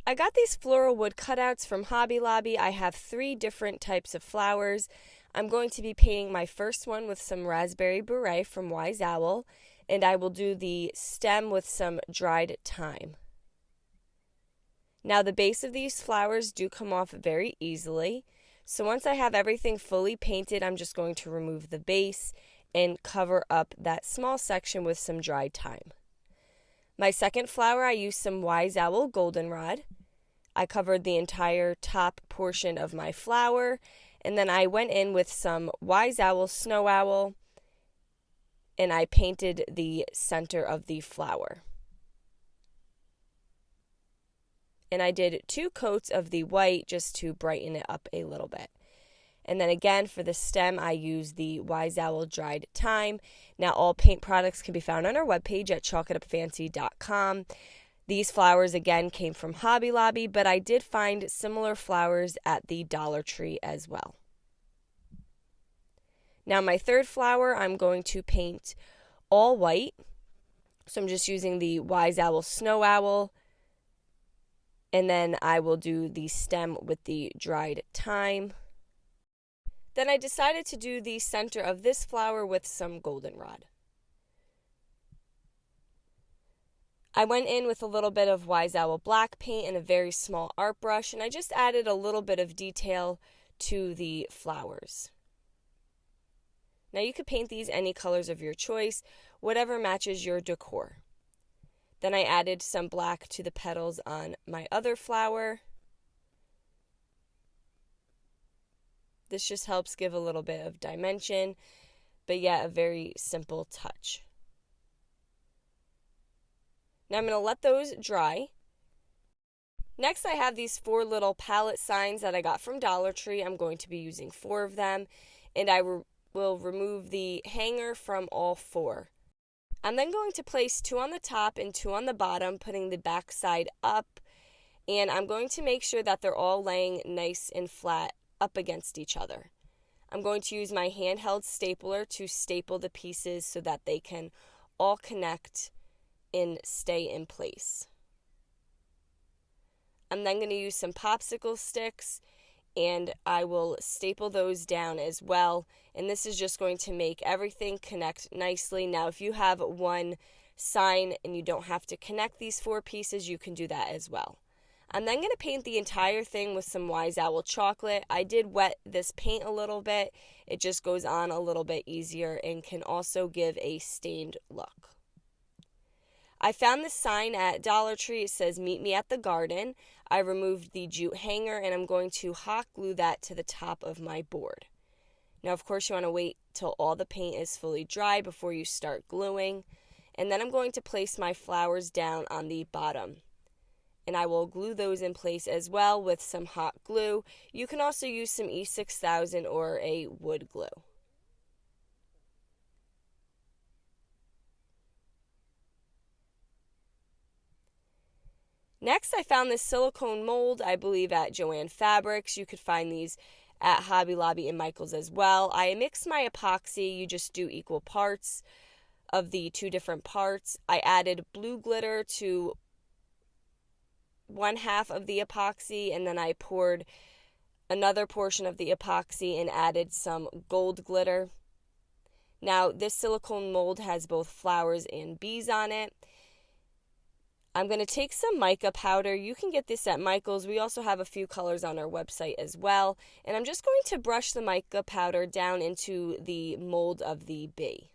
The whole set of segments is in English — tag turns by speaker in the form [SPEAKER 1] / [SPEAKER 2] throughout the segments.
[SPEAKER 1] I got these floral wood cutouts from Hobby Lobby. I have 3 different types of flowers. I'm going to be painting my first one with some raspberry beret from Wise Owl, and I will do the stem with some dried thyme. Now the base of these flowers do come off very easily, so once I have everything fully painted, I'm just going to remove the base and cover up that small section with some dried thyme. My second flower, I used some Wise Owl goldenrod. I covered the entire top portion of my flower, and then I went in with some Wise Owl snow owl, and I painted the center of the flower. And I did 2 coats of the white just to brighten it up a little bit. And then again, for the stem, I used the Wise Owl dried thyme. Now, all paint products can be found on our webpage at chalkitupfancy.com. These flowers, again, came from Hobby Lobby, but I did find similar flowers at the Dollar Tree as well. Now, my third flower, I'm going to paint all white. So I'm just using the Wise Owl Snow Owl, and then I will do the stem with the dried thyme. Then I decided to do the center of this flower with some goldenrod. I went in with a little bit of Wise Owl black paint and a very small art brush, and I just added a little bit of detail to the flowers. Now you could paint these any colors of your choice, whatever matches your decor. Then I added some black to the petals on my other flower. This just helps give a little bit of dimension, but yet a very simple touch. Now I'm going to let those dry. Next, I have these 4 little palette signs that I got from Dollar Tree. I'm going to be using 4 of them, and I will remove the hanger from all 4. I'm then going to place 2 on the top and 2 on the bottom, putting the back side up, and I'm going to make sure that they're all laying nice and flat up against each other. I'm going to use my handheld stapler to staple the pieces so that they can all connect and stay in place. I'm then going to use some popsicle sticks, and I will staple those down as well, and this is just going to make everything connect nicely. Now, if you have one sign and you don't have to connect these 4 pieces, you can do that as well. I'm then going to paint the entire thing with some Wise Owl chocolate. I did wet this paint a little bit. It just goes on a little bit easier and can also give a stained look. I found this sign at Dollar Tree. It says, "Meet me at the garden." I removed the jute hanger, and I'm going to hot glue that to the top of my board. Now, of course, you want to wait till all the paint is fully dry before you start gluing. And then I'm going to place my flowers down on the bottom. And I will glue those in place as well with some hot glue. You can also use some E6000 or a wood glue. Next, I found this silicone mold, I believe at Joann Fabrics. You could find these at Hobby Lobby and Michael's as well. I mixed my epoxy. You just do equal parts of the 2 different parts. I added blue glitter to 1/2 of the epoxy, and then I poured another portion of the epoxy and added some gold glitter. Now, this silicone mold has both flowers and bees on it. I'm going to take some mica powder. You can get this at Michael's. We also have a few colors on our website as well. And I'm just going to brush the mica powder down into the mold of the bee.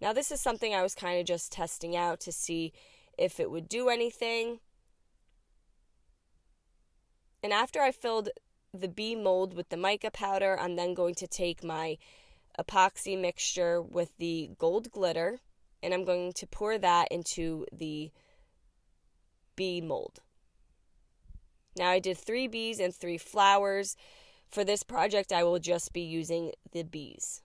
[SPEAKER 1] Now, this is something I was kind of just testing out to see if it would do anything. And after I filled the bee mold with the mica powder, I'm then going to take my epoxy mixture with the gold glitter, and I'm going to pour that into the bee mold. Now, I did 3 bees and 3 flowers. For this project, I will just be using the bees.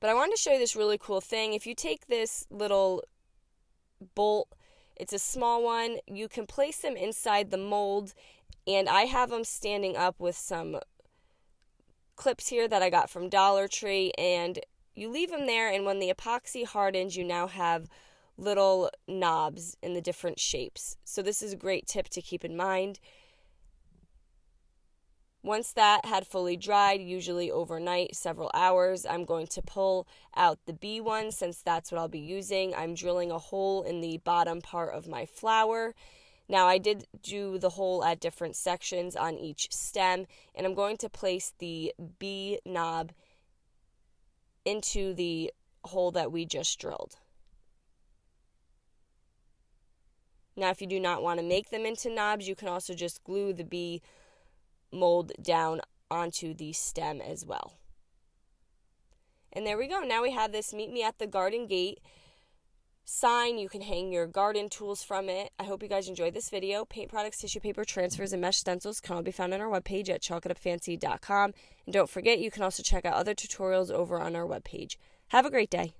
[SPEAKER 1] But I wanted to show you this really cool thing. If you take this little bolt, it's a small one, you can place them inside the mold, and I have them standing up with some clips here that I got from Dollar Tree, and you leave them there, and when the epoxy hardens, you now have little knobs in the different shapes. So this is a great tip to keep in mind. Once that had fully dried, usually overnight, several hours, I'm going to pull out the B one since that's what I'll be using. I'm drilling a hole in the bottom part of my flower. Now I did do the hole at different sections on each stem, and I'm going to place the B knob into the hole that we just drilled. Now if you do not want to make them into knobs, you can also just glue the B mold down onto the stem as well. And there we go. Now we have this meet me at the garden gate sign. You can hang your garden tools from it. I hope you guys enjoyed this video. Paint products, tissue paper, transfers, and mesh stencils can all be found on our webpage at chalkitupfancy.com. And don't forget, you can also check out other tutorials over on our webpage. Have a great day.